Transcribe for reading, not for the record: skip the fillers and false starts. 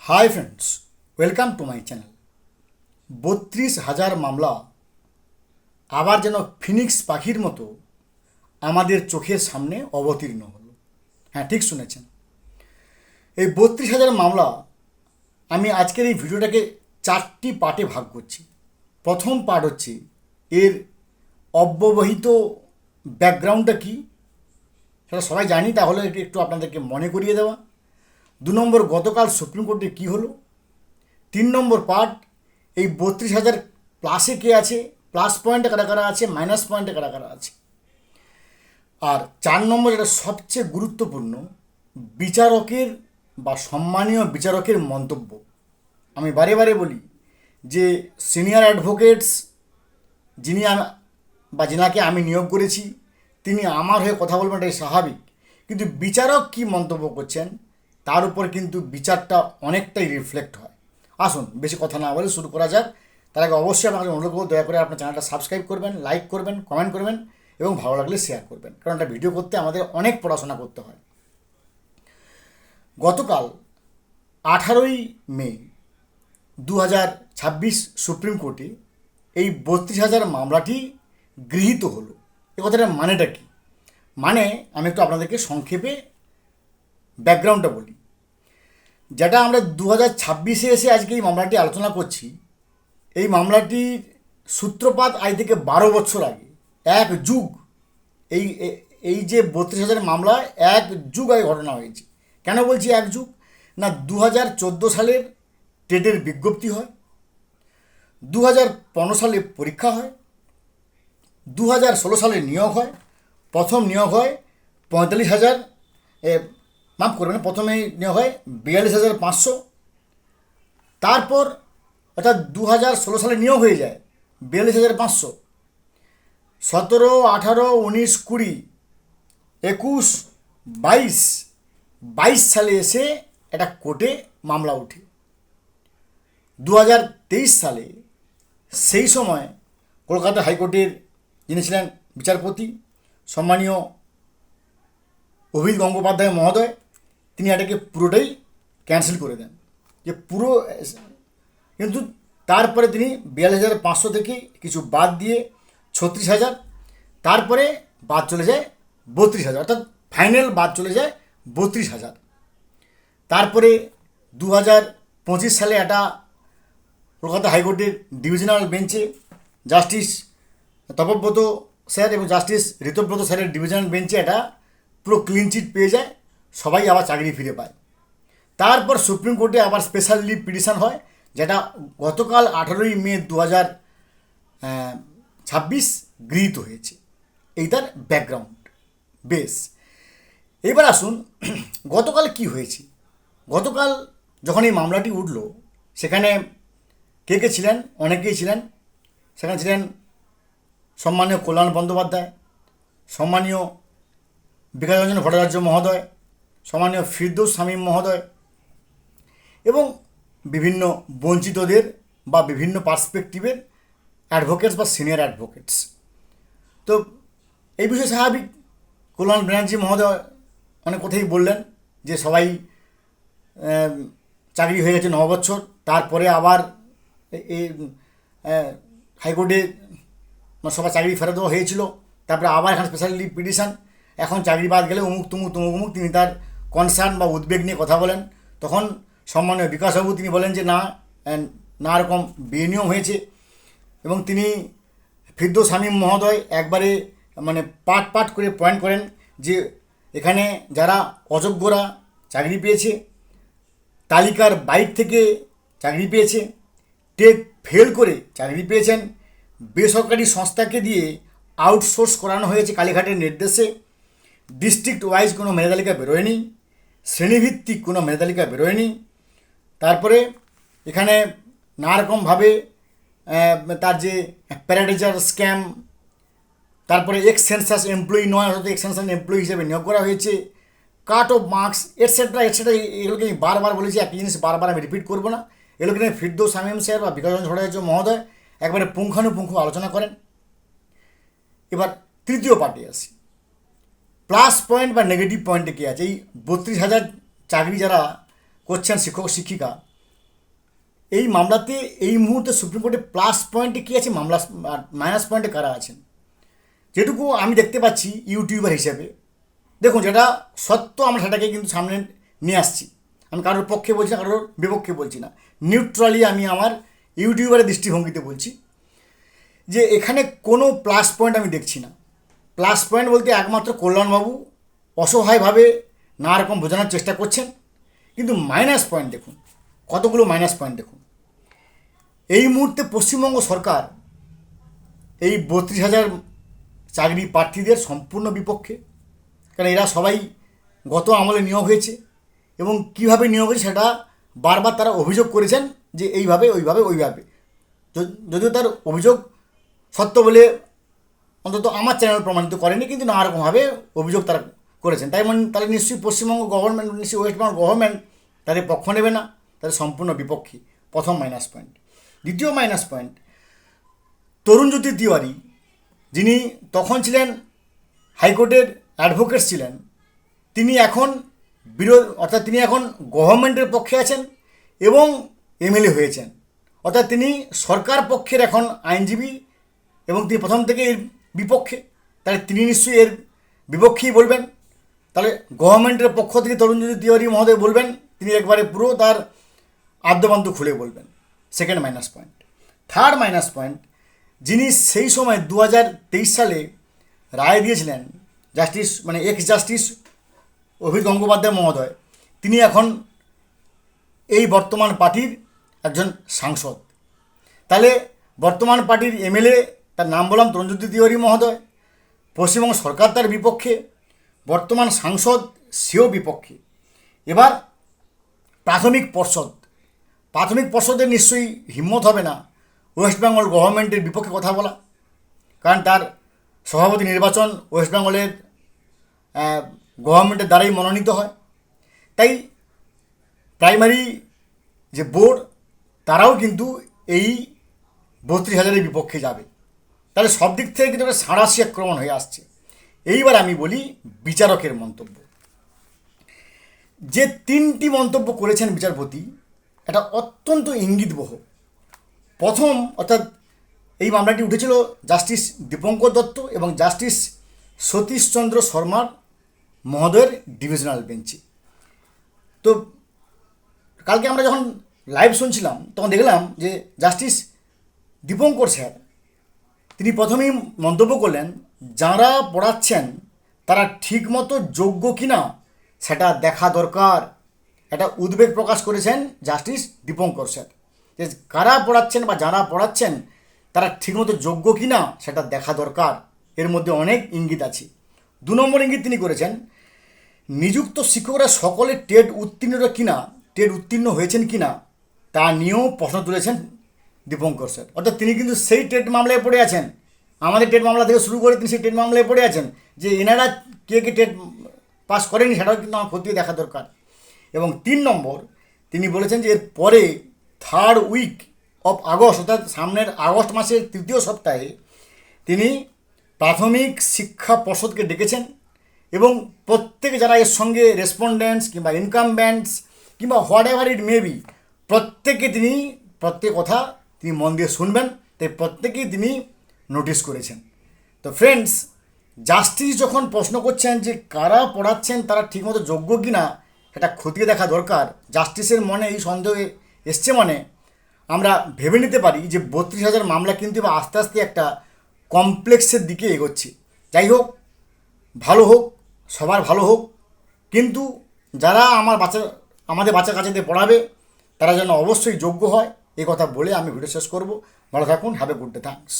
Hi friends, welcome to my channel. 32,000 মামলা আবার যেন ফিনিক্স পাখির মতো আমাদের চোখের সামনে অবতীর্ণ হলো। হ্যাঁ, ঠিক শুনেছেন। এই 32,000 মামলা আমি আজকের এই ভিডিওটাকে 4টি পার্টে ভাগ করছি। প্রথম পার্ট হচ্ছে এর অব্যবহিত ব্যাকগ্রাউন্ডটা কী, সেটা সবাই জানি, তাহলে একটু আপনাদেরকে মনে করিয়ে দেওয়া। 2 নম্বর, গতকাল সুপ্রিম কোর্টে কী হলো। 3 নম্বর পার্ট, এই 32,000 প্লাসে কে আছে, প্লাস পয়েন্টে কারা কারা আছে, মাইনাস পয়েন্টে কারা কারা আছে। আর 4 নম্বর, এটা সবচেয়ে গুরুত্বপূর্ণ, বিচারকের বা সম্মানীয় বিচারকের মন্তব্য। আমি বারে বারে বলি যে সিনিয়র অ্যাডভোকেটস যিনি বা যিনাকে আমি নিয়োগ করেছি, তিনি আমার হয়ে কথা বলবেন, এটাই স্বাভাবিক। কিন্তু বিচারক কি মন্তব্য করছেন তার উপর কিন্তু বিচারটা অনেকটাই রিফ্লেক্ট হয়। আসুন বেশি কথা না বলে শুরু করা যাক। তার আগে অবশ্যই আপনাকে অনুরোধ করব, দয়া করে আপনার চ্যানেলটা সাবস্ক্রাইব করবেন, লাইক করবেন, কমেন্ট করবেন এবং ভালো লাগলে শেয়ার করবেন, কারণ একটা ভিডিও করতে আমাদের অনেক পড়াশোনা করতে হয়। গতকাল 18ই মে 2026 সুপ্রিম কোর্টে এই 32,000 মামলাটি গৃহীত হলো। এ কথাটার মানেটা কী? মানে আমি একটু আপনাদেরকে সংক্ষেপে ব্যাকগ্রাউন্ডটা বলি। যেটা আমরা 2026-এ এসে আজকে এই মামলাটি আলোচনা করছি, এই মামলাটির সূত্রপাত আজ থেকে 12 বছর আগে, এক যুগ। এই এই যে 32,000 মামলা এক যুগ আগে ঘটনা হয়েছে। কেন বলছি এক যুগ? না, 2014 সালের টেটের বিজ্ঞপ্তি হয়, 2015 সালে পরীক্ষা হয়, 2016 সালে নিয়োগ হয়। প্রথম নিয়োগ হয় 45,000, মাফ করবেন, প্রথমে নিয়োগ হয় 42,500। তারপর অর্থাৎ 2016 সালে নিয়োগ হয়ে যায় 42,500। 17, 18, 19, 20, 21, 22 সালে এসে একটা কোর্টে মামলা ওঠে। 2023 সালে সেই সময় কলকাতা হাইকোর্টের যিনি ছিলেন বিচারপতি, সম্মানীয় অভিজিৎ গঙ্গোপাধ্যায় মহোদয়, তিনি এটাকে পুরোটাই ক্যান্সেল করে দেন, যে পুরো। কিন্তু তারপরে তিনি 42,500 থেকে কিছু বাদ দিয়ে 36,000, তারপরে বাদ চলে যায় 32,000, অর্থাৎ ফাইনাল বাদ চলে যায় 32,000। তারপরে 2025 সালে একটা কলকাতা হাইকোর্টের ডিভিশনাল বেঞ্চে জাস্টিস তপব্রত স্যার এবং জাস্টিস ঋতব্রত স্যারের ডিভিশনাল বেঞ্চে এটা পুরো ক্লিন চিট পেয়ে যায়, সবাই আবার চাকরি ফিরে পায়। তারপর সুপ্রিম কোর্টে আবার স্পেশাল লিভ পিটিশন হয়, যেটা গতকাল 18ই মে 2026 গৃহীত হয়েছে। এই তার ব্যাকগ্রাউন্ড। বেশ, এবার আসুন গতকাল কি হয়েছে। গতকাল যখন এই মামলাটি উঠল, সেখানে কে কে ছিলেন? অনেকেই ছিলেন। সেখানে ছিলেন সম্মানীয় কল্যাণ বন্দ্যোপাধ্যায়, সম্মানীয় বিকাশ রঞ্জন ভট্টাচার্য মহোদয়, সম্মানীয় ফিরদৌস শামীম মহোদয় এবং বিভিন্ন বঞ্চিতদের বা বিভিন্ন পার্সপেক্টিভের অ্যাডভোকেটস বা সিনিয়র অ্যাডভোকেটস। তো এই বিষয়ে স্বাভাবিক, কল্যাণ ব্যানার্জি মহোদয় অনেক কথাই বললেন যে সবাই চাকরি হয়ে গেছে 9 বছর, তারপরে আবার এই হাইকোর্টে সবার চাকরি ফেরত দেওয়া হয়েছিল, তারপরে আবার এখানে স্পেশাল লিভ পিটিশন, এখন চাকরি বাদ গেলে অমুক তুমুক তুমুক অমুক। তিনি তার কনসার্ন বা উদ্বেগ নিয়ে কথা বলেন। তখন সম্মানীয় বিকাশবাবু তিনি বলেন যে না এরকম বেনিয়ম হয়েছে, এবং তিনি ফিরদৌস শামীম মহোদয় একবারে মানে পাট করে পয়েন্ট করেন যে এখানে যারা অযোগ্যরা চাকরি পেয়েছে, তালিকার বাইরে থেকে চাকরি পেয়েছে, টেট ফেল করে চাকরি পেয়েছেন, বেসরকারি সংস্থাকে দিয়ে আউটসোর্স করানো হয়েছে কালীঘাটের নির্দেশে, ডিস্ট্রিক্ট ওয়াইজ কোনো মেধা তালিকা বেরোয়নি, শ্রেণীভিত্তিক কোনো মেধা তালিকা বেরোয়নি। তারপরে এখানে নানারকমভাবে তার যে প্যারাটিচার স্ক্যাম, তারপরে এক্স সেন্সাস এমপ্লয়ি নয়, অর্থাৎ এক্স সেন্সাস এমপ্লয়ি হিসেবে নিয়োগ করা হয়েছে, cut off marks etcetera etcetera. এগুলোকে আমি বারবার বলেছি, একই জিনিস বারবার আমি রিপিট করবো না। এগুলোকে নিয়ে ফিরদৌস শামীম স্যার বা বিকাশ রঞ্জন ভট্টাচার্য মহোদয় একবারে পুঙ্খানুপুঙ্খ আলোচনা করেন। এবার তৃতীয় পার্টে আসি, প্লাস পয়েন্ট বা নেগেটিভ পয়েন্টে কী আছে। এই 32,000 চাকরি যারা করছেন শিক্ষক শিক্ষিকা, এই মামলাতে এই মুহূর্তে সুপ্রিম কোর্টে প্লাস পয়েন্টে কী আছে, মামলা মাইনাস পয়েন্টে কারা আছেন? যেটুকু আমি দেখতে পাচ্ছি ইউটিউবার হিসেবে, দেখুন যেটা সত্য আমরা সেটাকে কিন্তু সামনে নিয়ে আসছি। আমি কারোর পক্ষে বলছি না, কারোর বিপক্ষে বলছি না, নিউট্রালি আমি আমার ইউটিউবারের দৃষ্টিভঙ্গিতে বলছি যে এখানে কোনো প্লাস পয়েন্ট আমি দেখছি না। প্লাস পয়েন্ট বলতে একমাত্র কল্যাণবাবু অসহায়ভাবে নানা রকম বোঝানোর চেষ্টা করছেন, কিন্তু মাইনাস পয়েন্ট দেখুন, কতগুলো মাইনাস পয়েন্ট দেখুন। এই মুহূর্তে পশ্চিমবঙ্গ সরকার এই 32,000 চাকরি প্রার্থীদের সম্পূর্ণ বিপক্ষে, কারণ এরা সবাই গত আমলে নিয়োগ হয়েছে এবং কীভাবে নিয়োগ হয়েছে সেটা বারবার তারা অভিযোগ করেছেন যে এইভাবে ওইভাবে ওইভাবে, যদিও তার অভিযোগ সত্য বলে অন্তত আমার চ্যানেল প্রমাণিত করেনি, কিন্তু নানা রকমভাবে অভিযোগ তারা করেছেন। তাহলে নিশ্চয়ই পশ্চিমবঙ্গ গভর্নমেন্ট, নিশ্চয়ই ওয়েস্ট বেঙ্গল গভর্নমেন্ট তাদের পক্ষ নেবে না, তাদের সম্পূর্ণ বিপক্ষে। প্রথম মাইনাস পয়েন্ট। দ্বিতীয় মাইনাস পয়েন্ট, তরুণজ্যোতি তিওয়ারি যিনি তখন ছিলেন হাইকোর্টের অ্যাডভোকেট ছিলেন, তিনি এখন অর্থাৎ তিনি এখন গভর্নমেন্টের পক্ষে আছেন এবং এমএলএ হয়েছেন, অর্থাৎ তিনি সরকার পক্ষের এখন আইনজীবী এবং তিনি প্রথম থেকে এর বিপক্ষে। তাহলে তিনি নিশ্চয়ই এর বিপক্ষেই বলবেন। তাহলে গভর্নমেন্টের পক্ষ থেকে তরুণজ্যোতি তিওয়ারি মহোদয় বলবেন, তিনি একবারে পুরো তার আদ্যবান্ত খুলে বলবেন। Second minus point. Third minus point, যিনি সেই সময় 2023 সালে রায় দিয়েছিলেন justice x justice Abhijit Gangopadhyay মহোদয়, তিনি এখন এই বর্তমান পার্টির একজন সাংসদ। তাহলে বর্তমান পার্টির এমএলএ, তার নাম বললাম তরুণজ্যোতি তিওয়ারি মহোদয়, পশ্চিমবঙ্গ সরকার তার বিপক্ষে, বর্তমান সাংসদ সেও বিপক্ষে। এবার প্রাথমিক পর্ষদের নিশ্চয়ই হিম্মত হবে না ওয়েস্ট বেঙ্গল গভর্নমেন্টের বিপক্ষে কথা বলা, কারণ তার সভাপতি নির্বাচন ওয়েস্ট বেঙ্গলের গভর্নমেন্টের দ্বারাই মনোনীত হয়। তাই প্রাইমারি যে বোর্ড, তারাও কিন্তু এই 32,000-এর বিপক্ষে যাবে। তাহলে সব দিক থেকে কিন্তু একটা সাঁড়াশি আক্রমণ হয়ে আসছে। এইবার আমি বলি বিচারকের মন্তব্য। যে 3টি মন্তব্য করেছেন বিচারপতি, এটা অত্যন্ত ইঙ্গিতবহ। প্রথম, অর্থাৎ এই মামলাটি উঠেছিল জাস্টিস দীপঙ্কর দত্ত এবং জাস্টিস সতীশচন্দ্র শর্মার মহোদয়ের ডিভিশনাল বেঞ্চে। তো কালকে আমরা যখন লাইভ শুনছিলাম তখন দেখলাম যে জাস্টিস দীপঙ্কর স্যার তিনি প্রথমেই মন্তব্য করলেন, যারা পড়াচ্ছেন তারা ঠিকমতো যোগ্য কিনা সেটা দেখা দরকার। একটা উদ্বেগ প্রকাশ করেছেন জাস্টিস দীপঙ্কর স্যার, যে কারা পড়াচ্ছেন বা যারা পড়াচ্ছেন তারা ঠিকমতো যোগ্য কিনা সেটা দেখা দরকার। এর মধ্যে অনেক ইঙ্গিত আছে। 2 নম্বর ইঙ্গিত তিনি করেছেন, নিযুক্ত শিক্ষকরা সকলে টেট উত্তীর্ণ হয়েছেন কিনা তা নিয়েও প্রশ্ন তুলেছেন দীপঙ্কর স্যার। অর্থাৎ তিনি কিন্তু সেই টেট মামলায় পড়ে আছেন, আমাদের টেট মামলা থেকে শুরু করে তিনি সেই টেট মামলায় পড়ে আছেন, যে এনারা কে টেট পাস করেনি সেটাও কিন্তু আমার খতিয়ে দেখা দরকার। এবং 3 নম্বর তিনি বলেছেন যে এর পরে 3rd উইক অফ আগস্ট, অর্থাৎ সামনের আগস্ট মাসের 3য় সপ্তাহে তিনি প্রাথমিক শিক্ষা পর্ষদকে ডেকেছেন এবং প্রত্যেকে যারা এর সঙ্গে রেসপন্ডেন্টস কিংবা ইনকামবেন্টস কিংবা what ever it may be, প্রত্যেক কথা তিনি মন দিয়ে শুনবেন, তাই প্রত্যেকেই তিনি নোটিশ করেছেন। তো ফ্রেন্ডস, জাস্টিস যখন প্রশ্ন করছেন যে কারা পড়াচ্ছেন তারা ঠিকমতো যোগ্য কিনা এটা খতিয়ে দেখা দরকার, জাস্টিসের মনে এই সন্দেহ এসছে, আমরা ভেবে নিতে পারি যে 32,000 মামলা কিন্তু আস্তে আস্তে একটা কমপ্লেক্সের দিকে এগোচ্ছে। যাই হোক, ভালো হোক, সবার ভালো হোক, কিন্তু যারা আমাদের বাচ্চা কাচ্চাদের পড়াবে তারা যেন অবশ্যই যোগ্য হয়, এই কথা বলে আমি ভিডিও শেষ করব। ভালো থাকুন, have a good day, thanks.